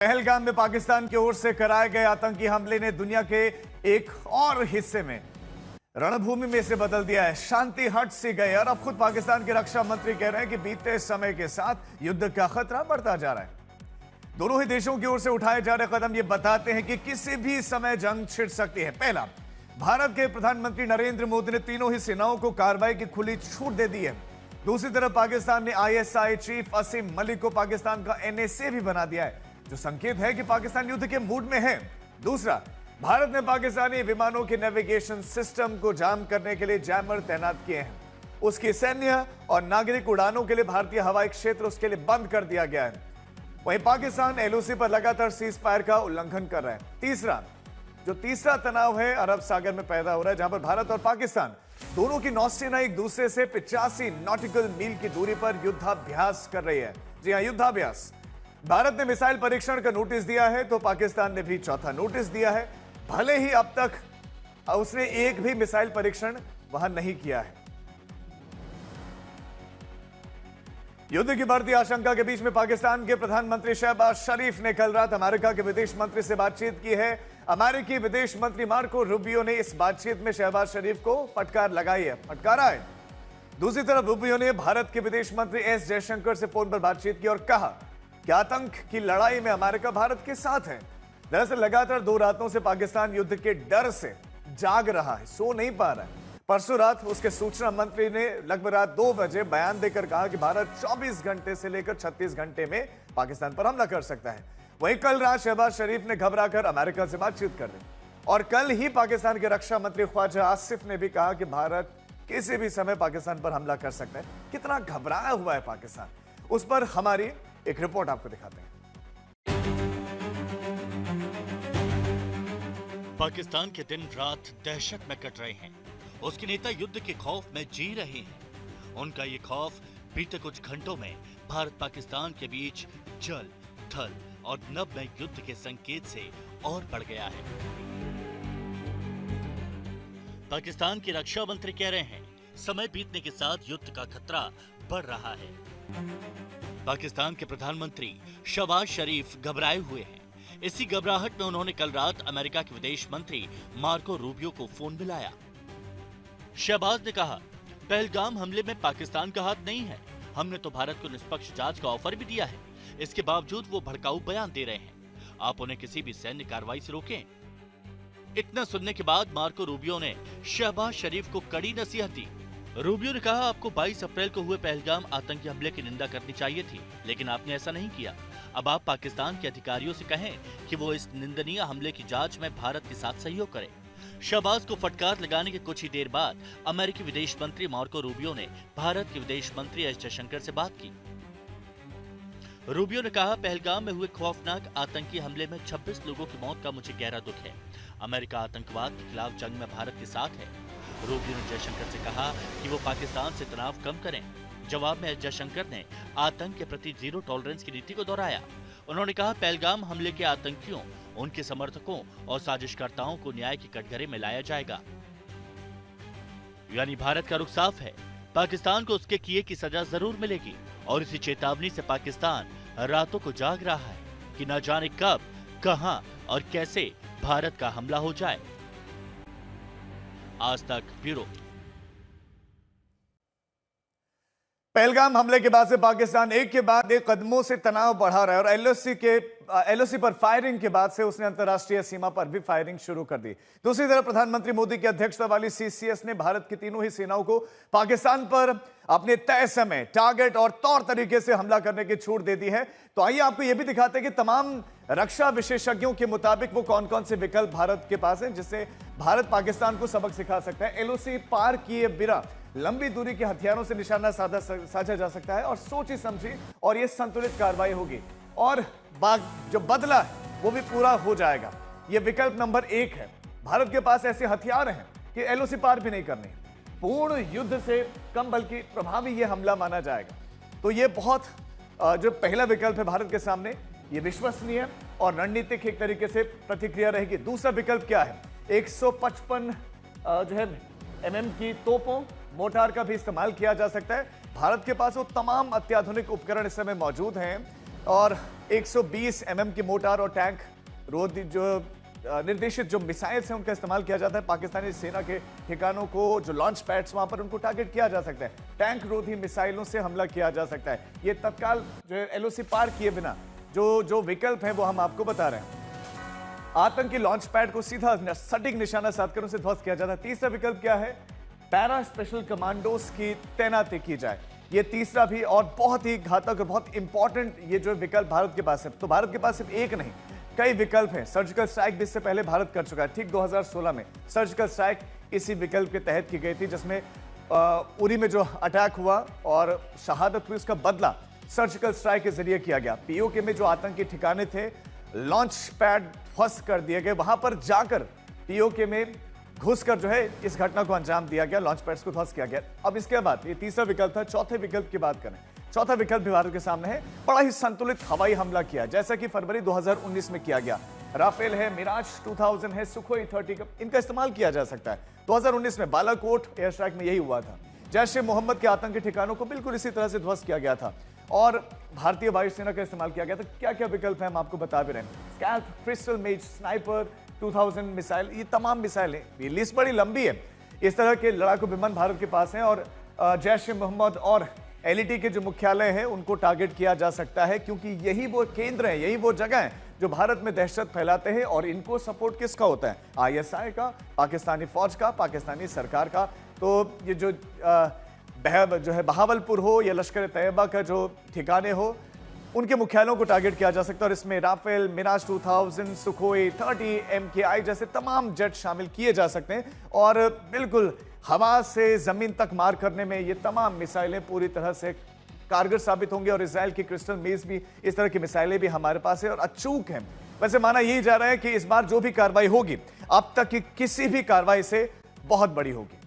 पहलगाम में पाकिस्तान की ओर से कराए गए आतंकी हमले ने दुनिया के एक और हिस्से में रणभूमि में से बदल दिया है। शांति हट सी गई और अब खुद पाकिस्तान के रक्षा मंत्री कह रहे हैं कि बीते समय के साथ युद्ध का खतरा बढ़ता जा रहा है। दोनों ही देशों की ओर से उठाए जा रहे कदम ये बताते हैं कि किसी भी समय जंग छिड़ सकती है। पहला, भारत के प्रधानमंत्री नरेंद्र मोदी ने तीनों ही सेनाओं को कार्रवाई की खुली छूट दे दी है। दूसरी तरफ पाकिस्तान ने ISI चीफ असीम मलिक को पाकिस्तान का NSA भी बना दिया है, जो संकेत है कि पाकिस्तान युद्ध के मूड में है। दूसरा, भारत ने पाकिस्तानी विमानों के नेविगेशन सिस्टम को जाम करने के लिए जैमर तैनात किए हैं। उसकी सैन्य और नागरिक उड़ानों के लिए भारतीय हवाई क्षेत्र उसके लिए बंद कर दिया गया है। वहीं पाकिस्तान LOC पर लगातार सीज फायर का उल्लंघन कर रहा है। तीसरा तनाव है अरब सागर में पैदा हो रहा है, जहां पर भारत और पाकिस्तान दोनों की नौसेना एक दूसरे से 85 नॉटिकल मील की दूरी पर युद्धाभ्यास कर रही है। जी हां, युद्धाभ्यास। भारत ने मिसाइल परीक्षण का नोटिस दिया है तो पाकिस्तान ने भी चौथा नोटिस दिया है, भले ही अब तक उसने एक भी मिसाइल परीक्षण वहां नहीं किया है। युद्ध की बढ़ती आशंका के बीच में पाकिस्तान के प्रधानमंत्री शहबाज शरीफ ने कल रात अमेरिका के विदेश मंत्री से बातचीत की है। अमेरिकी विदेश मंत्री मार्को रूबियो ने इस बातचीत में शहबाज शरीफ को फटकारा है। दूसरी तरफ रूबियो ने भारत के विदेश मंत्री S जयशंकर से फोन पर बातचीत की और कहा कि आतंक की लड़ाई में अमेरिका भारत के साथ है। दरअसल लगातार 2 रातों से पाकिस्तान युद्ध के डर से जाग रहा है, सो नहीं पा रहा है। परसों रात उसके सूचना मंत्री ने लगभग रात 2 बजे बयान देकर कहा कि भारत 24 घंटे से लेकर 36 घंटे में पाकिस्तान पर हमला कर सकता है। वहीं कल रात शहबाज शरीफ ने घबराकर अमेरिका से बातचीत कर ली और कल ही पाकिस्तान के रक्षा मंत्री ख्वाजा आसिफ ने भी कहा कि भारत किसी भी समय पाकिस्तान पर हमला कर सकता है। कितना घबराया हुआ है पाकिस्तान, उस पर हमारी एक रिपोर्ट आपको दिखाते हैं। पाकिस्तान के दिन रात दहशत में कट रहे हैं। उसके नेता युद्ध के खौफ में जी रहे हैं। उनका ये खौफ बीते कुछ घंटों में भारत पाकिस्तान के बीच जल, थल और नभ में युद्ध के संकेत से और बढ़ गया है। पाकिस्तान के रक्षा मंत्री कह रहे हैं, समय बीतने के साथ युद्ध का खतरा बढ़ रहा है। पाकिस्तान के प्रधानमंत्री शहबाज शरीफ घबराए हुए हैं। इसी घबराहट में उन्होंने कल रात अमेरिका के विदेश मंत्री मार्को रूबियो को फोन मिलाया। शहबाज ने कहा, पहलगाम हमले में पाकिस्तान का हाथ नहीं है। हमने तो भारत को निष्पक्ष जांच का ऑफर भी दिया है। इसके बावजूद वो भड़काऊ बयान दे रहे हैं। आप उन्हें किसी भी सैन्य कार्रवाई से रोकें। इतना सुनने के बाद मार्को रूबियो ने शहबाज शरीफ को कड़ी नसीहत दी। रूबियो ने कहा, आपको 22 अप्रैल को हुए पहलगाम आतंकी हमले की निंदा करनी चाहिए थी, लेकिन आपने ऐसा नहीं किया। अब आप पाकिस्तान के अधिकारियों से कहें कि वो इस निंदनीय हमले की जांच में भारत के साथ सहयोग करें। शहबाज को फटकार लगाने के कुछ ही देर बाद अमेरिकी विदेश मंत्री मार्को रूबियो ने भारत के विदेश मंत्री S जयशंकर से बात की। रूबियो ने कहा, पहलगाम में हुए खौफनाक आतंकी हमले में 26 लोगों की मौत का मुझे गहरा दुख है। अमेरिका आतंकवाद के खिलाफ जंग में भारत के साथ है। रूबियो ने जयशंकर से कहा कि वो पाकिस्तान से तनाव कम करें। जवाब में S जयशंकर ने आतंक के प्रति जीरो टॉलरेंस की नीति को दोहराया। उन्होंने कहा, पहलगाम हमले के आतंकियों, उनके समर्थकों और साजिशकर्ताओं को न्याय के कटघरे में लाया जाएगा। यानी भारत का रुख साफ है, पाकिस्तान को उसके किए की सजा जरूर मिलेगी। और इसी चेतावनी से पाकिस्तान रातों को जाग रहा है कि न जाने कब, कहां और कैसे भारत का हमला हो जाए। आज तक ब्यूरो। पहलगाम हमले के बाद से पाकिस्तान एक के बाद एक कदमों से तनाव बढ़ा रहा है और LOC पर फायरिंग के बाद से उसने अंतर्राष्ट्रीय सीमा पर भी फायरिंग शुरू कर दी। दूसरी तरफ प्रधानमंत्री मोदी की अध्यक्षता वाली CCS ने भारत की तीनों ही सेनाओं को पाकिस्तान पर अपने तय समय, टारगेट और तौर तरीके से हमला करने की छूट दे दी है। तो आइए आपको यह भी दिखाते हैं कि तमाम रक्षा विशेषज्ञों के मुताबिक वो कौन कौन से विकल्प भारत के पास हैं जिससे भारत पाकिस्तान को सबक सिखा सकता है। LOC पार किए बिना लंबी दूरी के हथियारों से निशाना साधा जा सकता है और सोची समझी और ये संतुलित कार्रवाई होगी और जो बदला है वो भी पूरा हो जाएगा। ये विकल्प नंबर 1 है। भारत के पास ऐसे हथियार हैं कि LOC पार भी नहीं करनी। पूर्ण युद्ध से कम बल्कि प्रभावी ये हमला माना जाएगा। तो ये बहुत जो पहला विकल्प है भारत के सामने, ये विश्वसनीय और रणनीतिक एक तरीके से प्रतिक्रिया रहेगी। दूसरा विकल्प क्या है? 155 जो है MM की तोपों, मोर्टार का भी इस्तेमाल किया जा सकता है। भारत के पास वो तमाम अत्याधुनिक उपकरण इस समय मौजूद हैं और 120 mm की मोटार और टैंक रोध जो निर्देशित जो मिसाइल्स हैं उनका इस्तेमाल किया जाता है। पाकिस्तानी सेना के ठिकानों को जो लॉन्च पैड्स वहां पर उनको टारगेट किया जा सकता है। टैंक रोधी मिसाइलों से हमला किया जा सकता है। ये तत्काल जो है एलओसी पार किए बिना जो विकल्प है वो हम आपको बता रहे हैं। आतंकी लॉन्च पैड को सीधा सटीक निशाना साधकर उसे ध्वस्त किया जाता है। तीसरा विकल्प क्या है? पैरा स्पेशल कमांडोज की तैनाती की जाए। ये तीसरा भी और बहुत ही घातक और बहुत इंपॉर्टेंट ये जो विकल्प भारत के पास है। तो भारत के पास सिर्फ एक नहीं, कई विकल्प हैं। सर्जिकल स्ट्राइक भी इससे पहले भारत कर चुका है। ठीक 2016 में सर्जिकल स्ट्राइक इसी विकल्प के तहत की गई थी, जिसमें उरी में जो अटैक हुआ और शहादत हुई उसका बदला सर्जिकल स्ट्राइक के जरिए किया गया। पीओके में जो आतंकी ठिकाने थे, लॉन्च पैड ध्वस्त कर दिए गए। वहां पर जाकर पीओके में घुसकर जो है इस घटना को अंजाम दिया गया, लॉन्च पैड्स को ध्वस्त किया गया। अब इसके बाद ये तीसरा विकल्प था। चौथे विकल्प की बात करें, चौथा विकल्प भी भारत के सामने है। बड़ा ही संतुलित हवाई हमला किया, जैसा कि फरवरी 2019 में किया गया। राफेल है, मिराज 2000 है, सुखोई 30 का इनका इस्तेमाल किया जा सकता है। 2019 में बालाकोट एयर स्ट्राइक में यही हुआ था। जैश ए मोहम्मद के आतंकी ठिकानों को बिल्कुल इसी तरह से ध्वस्त किया गया था और भारतीय वायुसेना का इस्तेमाल किया गया था। क्या क्या विकल्प है हम आपको बता भी रहे हैं। स्कैल्प, क्रिस्टल मेज, स्नाइपर 2000 मिसाइल, ये तमाम मिसाइलें, ये लिस्ट बड़ी लंबी है। इस तरह के लड़ाकू विमान भारत के पास हैं और जैश ए मोहम्मद और एलईटी के जो मुख्यालय हैं उनको टारगेट किया जा सकता है, क्योंकि यही वो केंद्र हैं, यही वो जगह है जो भारत में दहशत फैलाते हैं। और इनको सपोर्ट किसका होता है? आईएसआई का, पाकिस्तानी फौज का, पाकिस्तानी सरकार का। तो ये जो है बहावलपुर हो या लश्कर तैयबा का जो ठिकाने हो, उनके मुख्यालयों को टारगेट किया जा सकता है। और इसमें राफेल, मिराज 2000, सुखोई 30, MKI जैसे तमाम जेट शामिल किए जा सकते हैं। और बिल्कुल हवा से जमीन तक मार करने में ये तमाम मिसाइलें पूरी तरह से कारगर साबित होंगे। और इजराइल की क्रिस्टल मेज भी, इस तरह की मिसाइलें भी हमारे पास है और अचूक हैं। वैसे माना यही जा रहा है कि इस बार जो भी कार्रवाई होगी अब तक की किसी भी कार्रवाई से बहुत बड़ी होगी।